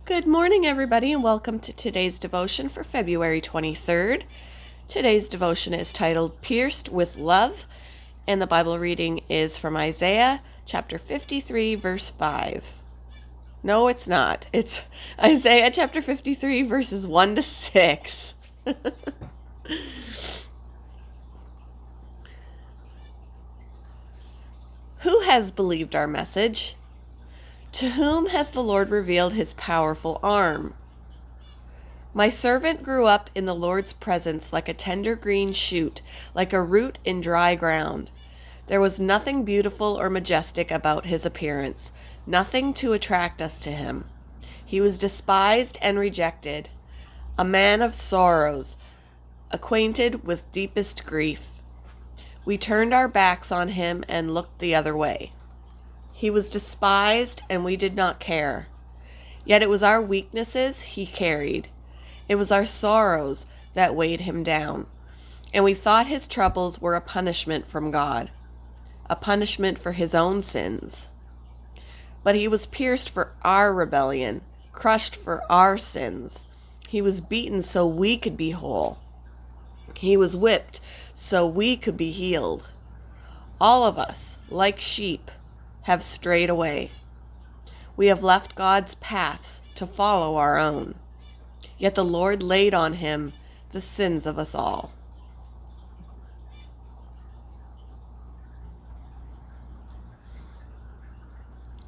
Good morning, everybody, and welcome to today's devotion for February 23rd. Today's devotion is titled Pierced with Love, and the Bible reading is from Isaiah chapter 53, verse 5. No, it's not. It's Isaiah chapter 53, verses 1 to 6. Who has believed our message? To whom has the Lord revealed his powerful arm? My servant grew up in the Lord's presence like a tender green shoot, like a root in dry ground. There was nothing beautiful or majestic about his appearance, nothing to attract us to him. He was despised and rejected, a man of sorrows, acquainted with deepest grief. We turned our backs on him and looked the other way. He was despised, and we did not care. Yet it was our weaknesses he carried. It was our sorrows that weighed him down. And we thought his troubles were a punishment from God, a punishment for his own sins. But he was pierced for our rebellion, crushed for our sins. He was beaten so we could be whole. He was whipped so we could be healed. All of us, like sheep, have strayed away. We have left God's paths to follow our own. Yet the Lord laid on him the sins of us all.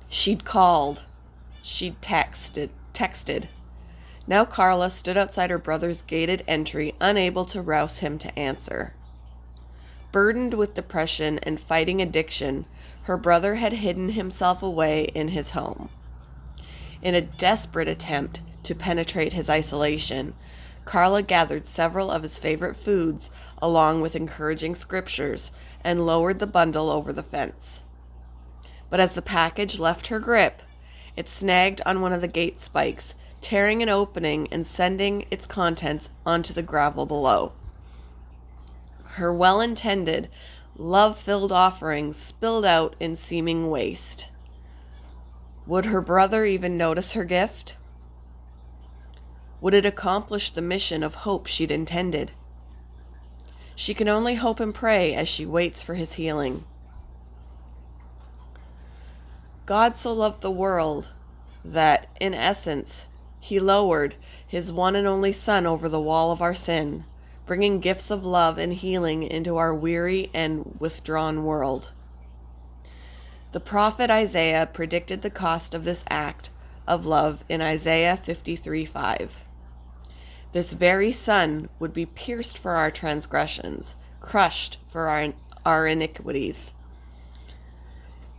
She'd called. She'd texted. Now Carla stood outside her brother's gated entry, unable to rouse him to answer. Burdened with depression and fighting addiction, her brother had hidden himself away in his home. In a desperate attempt to penetrate his isolation, Carla gathered several of his favorite foods along with encouraging scriptures and lowered the bundle over the fence. But as the package left her grip, it snagged on one of the gate spikes, tearing an opening and sending its contents onto the gravel below. Her well-intended, love-filled offering spilled out in seeming waste. Would her brother even notice her gift? Would it accomplish the mission of hope she'd intended? She can only hope and pray as she waits for his healing. God so loved the world that, in essence, he lowered his one and only Son over the wall of our sin, bringing gifts of love and healing into our weary and withdrawn world. The prophet Isaiah predicted the cost of this act of love in Isaiah 53:5. This very Son would be pierced for our transgressions, crushed for our iniquities.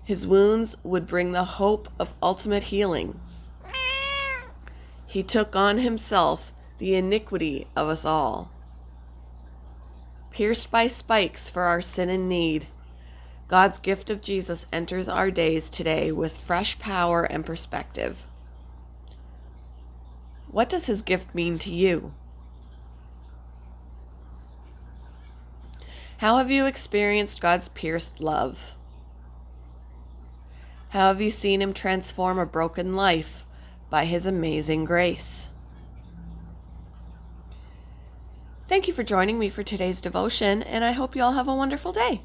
His wounds would bring the hope of ultimate healing. He took on himself the iniquity of us all. Pierced by spikes for our sin and need, God's gift of Jesus enters our days today with fresh power and perspective. What does his gift mean to you? How have you experienced God's pierced love? How have you seen him transform a broken life by his amazing grace? Thank you for joining me for today's devotion, and I hope you all have a wonderful day.